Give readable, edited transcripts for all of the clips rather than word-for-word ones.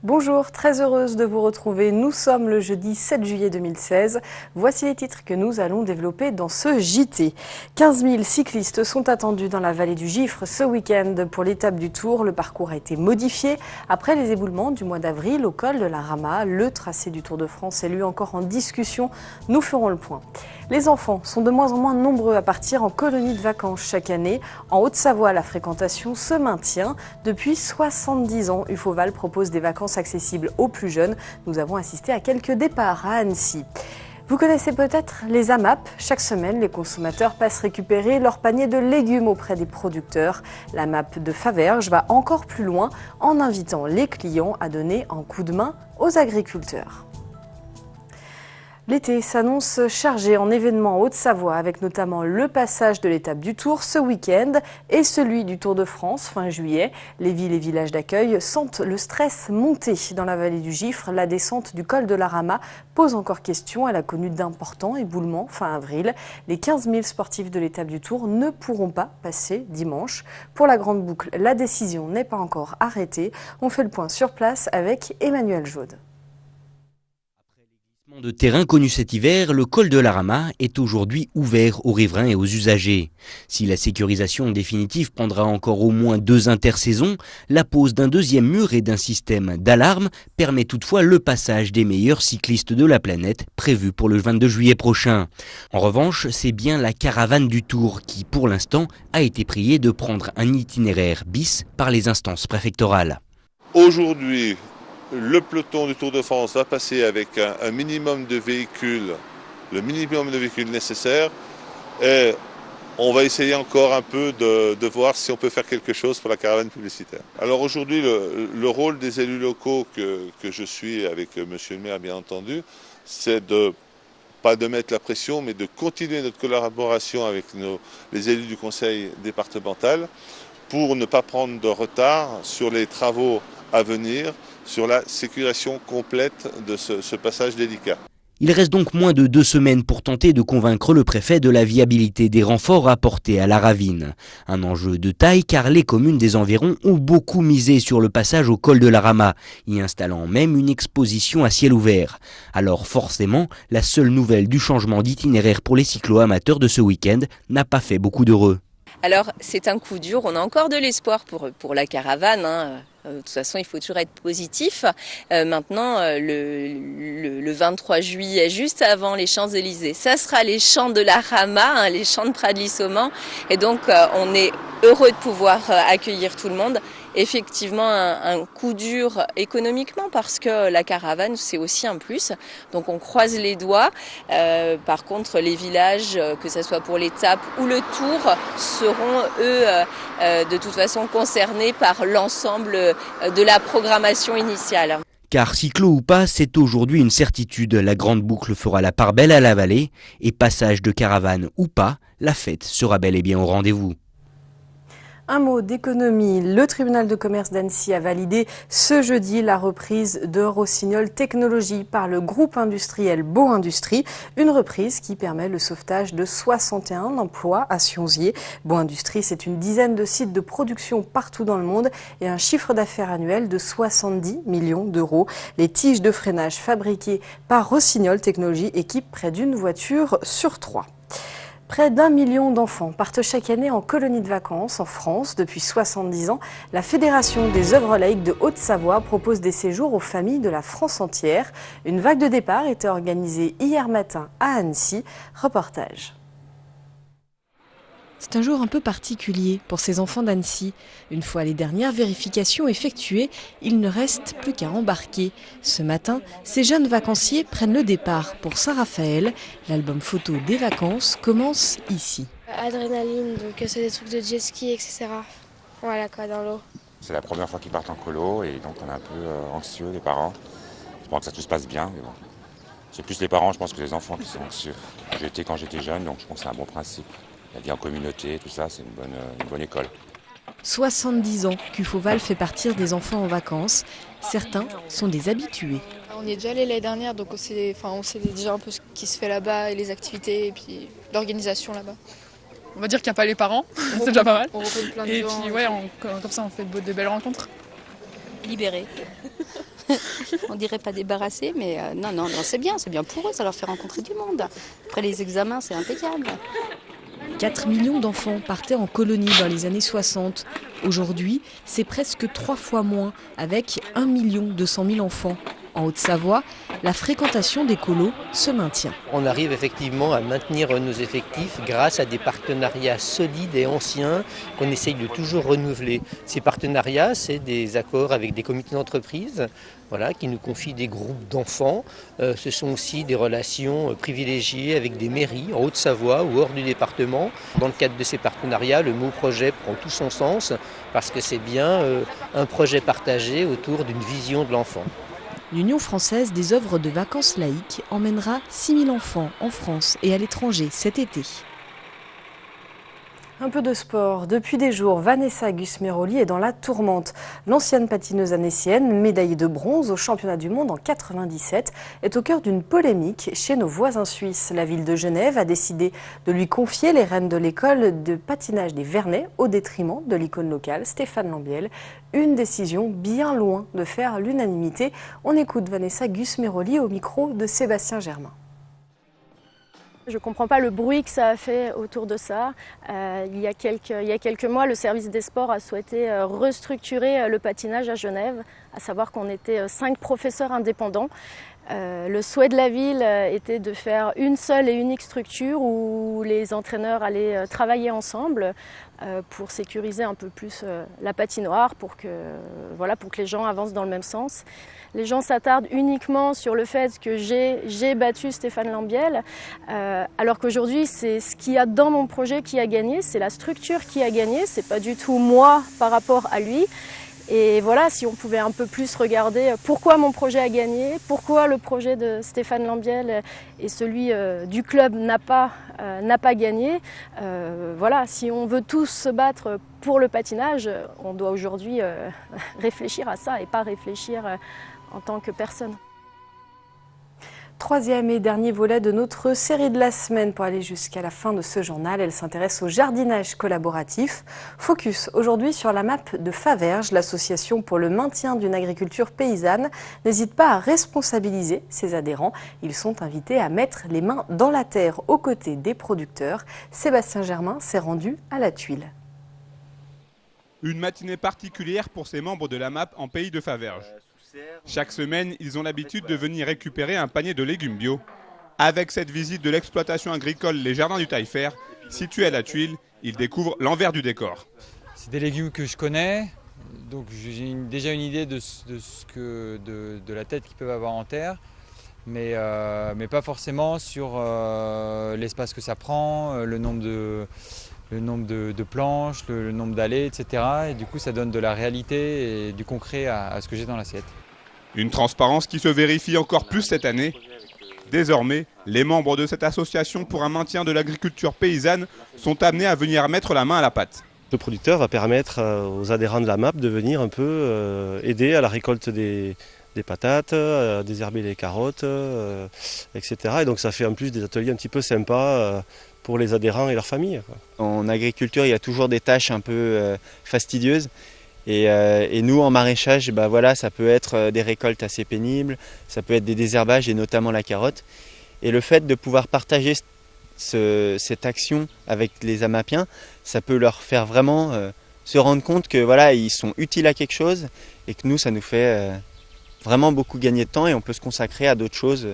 Bonjour, très heureuse de vous retrouver. Nous sommes le jeudi 7 juillet 2016. Voici les titres que nous allons développer dans ce JT. 15 000 cyclistes sont attendus dans la vallée du Gifre ce week-end pour l'étape du Tour. Le parcours a été modifié après les éboulements du mois d'avril au col de la Rama. Le tracé du Tour de France est lui encore en discussion. Nous ferons le point. Les enfants sont de moins en moins nombreux à partir en colonie de vacances chaque année. En Haute-Savoie, la fréquentation se maintient. Depuis 70 ans, UFOVAL propose des vacances accessibles aux plus jeunes. Nous avons assisté à quelques départs à Annecy. Vous connaissez peut-être les AMAP. Chaque semaine, les consommateurs passent récupérer leur panier de légumes auprès des producteurs. L'AMAP de Faverges va encore plus loin en invitant les clients à donner un coup de main aux agriculteurs. L'été s'annonce chargé en événements en Haute-Savoie avec notamment le passage de l'étape du Tour ce week-end et celui du Tour de France fin juillet. Les villes et villages d'accueil sentent le stress monter dans la vallée du Gifre. La descente du col de la Rama pose encore question. Elle a connu d'importants éboulements fin avril. Les 15 000 sportifs de l'étape du Tour ne pourront pas passer dimanche. Pour la grande boucle, la décision n'est pas encore arrêtée. On fait le point sur place avec Emmanuel Jaude. De terrain connu cet hiver, le col de la Rama est aujourd'hui ouvert aux riverains et aux usagers. Si la sécurisation définitive prendra encore au moins 2 intersaisons, la pose d'un deuxième mur et d'un système d'alarme permet toutefois le passage des meilleurs cyclistes de la planète prévu pour le 22 juillet prochain. En revanche, c'est bien la caravane du Tour qui, pour l'instant, a été priée de prendre un itinéraire bis par les instances préfectorales. Aujourd'hui, le peloton du Tour de France va passer avec un minimum de véhicules, le minimum de véhicules nécessaires, et on va essayer encore un peu de voir si on peut faire quelque chose pour la caravane publicitaire. Alors aujourd'hui, le rôle des élus locaux que je suis avec monsieur le maire, bien entendu, c'est pas de mettre la pression, mais de continuer notre collaboration avec les élus du conseil départemental pour ne pas prendre de retard sur les travaux à venir, sur la sécurisation complète de ce passage délicat. Il reste donc moins de 2 semaines pour tenter de convaincre le préfet de la viabilité des renforts apportés à la ravine. Un enjeu de taille car les communes des environs ont beaucoup misé sur le passage au col de la Rama, y installant même une exposition à ciel ouvert. Alors forcément, la seule nouvelle du changement d'itinéraire pour les cyclo-amateurs de ce week-end n'a pas fait beaucoup d'heureux. Alors c'est un coup dur, on a encore de l'espoir pour la caravane. De toute façon, il faut toujours être positif. Maintenant, le 23 juillet, juste avant les Champs-Élysées, ça sera les champs de la Rama, les champs de Pradly-Sauman. Et donc, on est heureux de pouvoir accueillir tout le monde. Effectivement, un coup dur économiquement parce que la caravane, c'est aussi un plus. Donc, on croise les doigts. Par contre, les villages, que ce soit pour l'étape ou le Tour, seront, eux, de toute façon concernés par l'ensemble de la programmation initiale. Car cyclo ou pas, c'est aujourd'hui une certitude. La grande boucle fera la part belle à la vallée et passage de caravane ou pas, la fête sera bel et bien au rendez-vous. Un mot d'économie. Le tribunal de commerce d'Annecy a validé ce jeudi la reprise de Rossignol Technologies par le groupe industriel Beau Industrie. Une reprise qui permet le sauvetage de 61 emplois à Sionzier. Beau Industrie, c'est une dizaine de sites de production partout dans le monde et un chiffre d'affaires annuel de 70 millions d'euros. Les tiges de freinage fabriquées par Rossignol Technologies équipent près d'une voiture sur 3. Près d'1 million d'enfants partent chaque année en colonie de vacances en France. Depuis 70 ans, la Fédération des œuvres laïques de Haute-Savoie propose des séjours aux familles de la France entière. Une vague de départ était organisée hier matin à Annecy. Reportage. C'est un jour un peu particulier pour ces enfants d'Annecy. Une fois les dernières vérifications effectuées, il ne reste plus qu'à embarquer. Ce matin, ces jeunes vacanciers prennent le départ pour Saint-Raphaël. L'album photo des vacances commence ici. Adrénaline, donc c'est des trucs de jet ski, etc. Voilà quoi, dans l'eau. C'est la première fois qu'ils partent en colo et donc on est un peu anxieux, les parents. Je pense que ça tout se passe bien, mais bon. C'est plus les parents, je pense, que les enfants qui sont anxieux. J'ai été quand j'étais jeune, donc je pense que c'est un bon principe. La vie en communauté, tout ça, c'est une bonne école. 70 ans qu'UFOVAL fait partir des enfants en vacances. Certains sont des habitués. On y est déjà allé l'année dernière, donc on sait déjà un peu ce qui se fait là-bas et les activités et puis l'organisation là-bas. On va dire qu'il n'y a pas les parents, c'est déjà pas mal. On rencontre plein de et gens. Puis ouais, comme ça on fait de belles rencontres. Libérés. On dirait pas débarrassés, mais non, c'est bien pour eux, ça leur fait rencontrer du monde. Après les examens, c'est impeccable. 4 millions d'enfants partaient en colonie dans les années 60. Aujourd'hui, c'est presque 3 fois moins, avec 1 200 000 enfants. En Haute-Savoie, la fréquentation des colos se maintient. On arrive effectivement à maintenir nos effectifs grâce à des partenariats solides et anciens qu'on essaye de toujours renouveler. Ces partenariats, c'est des accords avec des comités d'entreprise qui nous confient des groupes d'enfants. Ce sont aussi des relations privilégiées avec des mairies en Haute-Savoie ou hors du département. Dans le cadre de ces partenariats, le mot projet prend tout son sens parce que c'est bien un projet partagé autour d'une vision de l'enfant. L'Union française des œuvres de vacances laïques emmènera 6 000 enfants en France et à l'étranger cet été. Un peu de sport. Depuis des jours, Vanessa Gusmeroli est dans la tourmente. L'ancienne patineuse annécienne, médaillée de bronze au championnat du monde en 1997, est au cœur d'une polémique chez nos voisins suisses. La ville de Genève a décidé de lui confier les rênes de l'école de patinage des Vernets au détriment de l'icône locale Stéphane Lambiel. Une décision bien loin de faire l'unanimité. On écoute Vanessa Gusmeroli au micro de Sébastien Germain. Je ne comprends pas le bruit que ça a fait autour de ça. Il y a quelques mois, le service des sports a souhaité restructurer le patinage à Genève, à savoir qu'on était 5 professeurs indépendants. Le souhait de la ville était de faire une seule et unique structure où les entraîneurs allaient travailler ensemble pour sécuriser un peu plus la patinoire, pour que les gens avancent dans le même sens. Les gens s'attardent uniquement sur le fait que j'ai battu Stéphane Lambiel, alors qu'aujourd'hui c'est ce qu'il y a dans mon projet qui a gagné, c'est la structure qui a gagné, c'est pas du tout moi par rapport à lui. Et voilà, si on pouvait un peu plus regarder pourquoi mon projet a gagné, pourquoi le projet de Stéphane Lambiel et celui du club n'a pas gagné. Si on veut tous se battre pour le patinage, on doit aujourd'hui réfléchir à ça et pas réfléchir en tant que personne. Troisième et dernier volet de notre série de la semaine pour aller jusqu'à la fin de ce journal. Elle s'intéresse au jardinage collaboratif. Focus aujourd'hui sur la map de Faverges. L'association pour le maintien d'une agriculture paysanne n'hésite pas à responsabiliser ses adhérents. Ils sont invités à mettre les mains dans la terre aux côtés des producteurs. Sébastien Germain s'est rendu à la Tuile. Une matinée particulière pour ces membres de la MAP en pays de Faverges. Chaque semaine, ils ont l'habitude de venir récupérer un panier de légumes bio. Avec cette visite de l'exploitation agricole Les Jardins du Taillefer, située à la Tuile, ils découvrent l'envers du décor. C'est des légumes que je connais, donc j'ai déjà une idée de la tête qu'ils peuvent avoir en terre, mais pas forcément sur l'espace que ça prend, le nombre de planches, le nombre d'allées, etc. Et du coup, ça donne de la réalité et du concret à ce que j'ai dans l'assiette. Une transparence qui se vérifie encore plus cette année. Désormais, les membres de cette association pour un maintien de l'agriculture paysanne sont amenés à venir mettre la main à la pâte. Le producteur va permettre aux adhérents de la MAP de venir un peu aider à la récolte des patates, à désherber les carottes, etc. Et donc ça fait en plus des ateliers un petit peu sympas pour les adhérents et leurs familles. En agriculture, il y a toujours des tâches un peu fastidieuses. Et nous, en maraîchage, ça peut être des récoltes assez pénibles, ça peut être des désherbages et notamment la carotte. Et le fait de pouvoir partager cette action avec les Amapiens, ça peut leur faire vraiment se rendre compte que ils sont utiles à quelque chose et que nous, ça nous fait vraiment beaucoup gagner de temps et on peut se consacrer à d'autres choses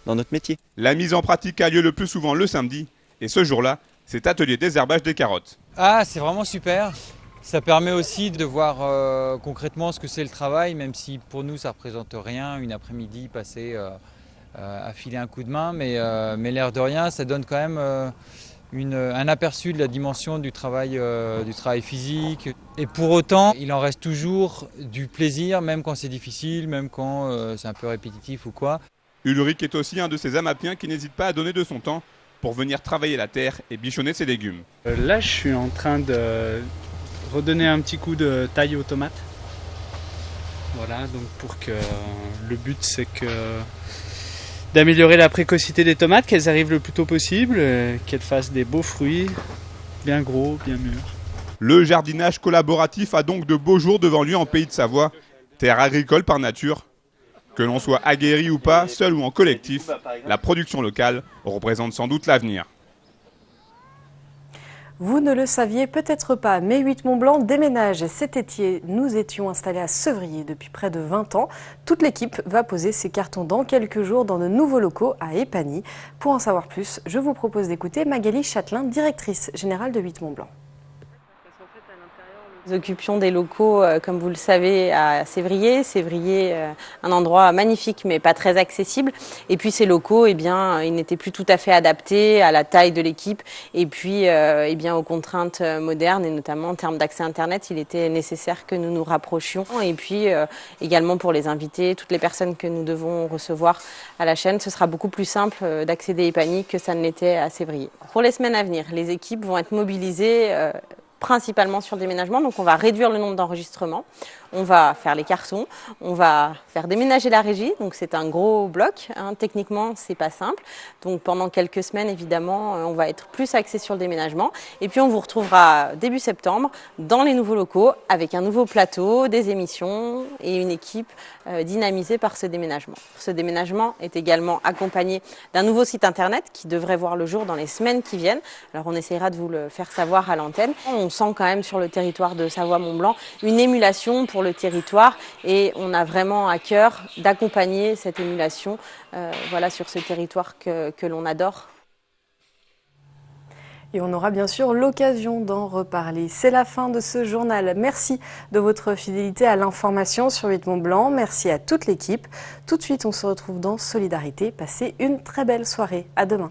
dans notre métier. La mise en pratique a lieu le plus souvent le samedi et ce jour-là, c'est atelier désherbage des carottes. Ah, c'est vraiment super. Ça permet aussi de voir concrètement ce que c'est le travail, même si pour nous ça ne représente rien, une après-midi passée à filer un coup de main, mais l'air de rien, ça donne quand même un aperçu de la dimension du travail physique. Et pour autant, il en reste toujours du plaisir, même quand c'est difficile, même quand c'est un peu répétitif ou quoi. Ulrich est aussi un de ces Amapiens qui n'hésite pas à donner de son temps pour venir travailler la terre et bichonner ses légumes. Là, je suis en train de redonner un petit coup de taille aux tomates. Voilà, donc pour que le but c'est d'améliorer la précocité des tomates, qu'elles arrivent le plus tôt possible, qu'elles fassent des beaux fruits, bien gros, bien mûrs. Le jardinage collaboratif a donc de beaux jours devant lui en pays de Savoie, terre agricole par nature. Que l'on soit aguerri ou pas, seul ou en collectif, la production locale représente sans doute l'avenir. Vous ne le saviez peut-être pas, mais 8 Mont-Blanc déménage cet été. Nous étions installés à Sevrier depuis près de 20 ans. Toute l'équipe va poser ses cartons dans quelques jours dans de nouveaux locaux à Épagny. Pour en savoir plus, je vous propose d'écouter Magali Châtelain, directrice générale de 8 Mont-Blanc. Nous occupions des locaux, comme vous le savez, à Sévrier. Sévrier, un endroit magnifique mais pas très accessible. Et puis ces locaux, eh bien, ils n'étaient plus tout à fait adaptés à la taille de l'équipe et puis eh bien, aux contraintes modernes et notamment en termes d'accès Internet. Il était nécessaire que nous nous rapprochions. Et puis également pour les invités, toutes les personnes que nous devons recevoir à la chaîne, ce sera beaucoup plus simple d'accéder à Épagny que ça ne l'était à Sévrier. Pour les semaines à venir, les équipes vont être mobilisées principalement sur le déménagement, donc on va réduire le nombre d'enregistrements, on va faire les cartons, on va faire déménager la régie, donc c'est un gros bloc, hein. Techniquement c'est pas simple, donc pendant quelques semaines évidemment on va être plus axé sur le déménagement et puis on vous retrouvera début septembre dans les nouveaux locaux avec un nouveau plateau, des émissions et une équipe dynamisée par ce déménagement. Ce déménagement est également accompagné d'un nouveau site internet qui devrait voir le jour dans les semaines qui viennent, alors on essaiera de vous le faire savoir à l'antenne. On sent quand même sur le territoire de Savoie-Mont-Blanc une émulation pour le territoire et on a vraiment à cœur d'accompagner cette émulation voilà, sur ce territoire que l'on adore. Et on aura bien sûr l'occasion d'en reparler. C'est la fin de ce journal. Merci de votre fidélité à l'information sur 8 Mont-Blanc. Merci à toute l'équipe. Tout de suite, on se retrouve dans Solidarité. Passez une très belle soirée. À demain.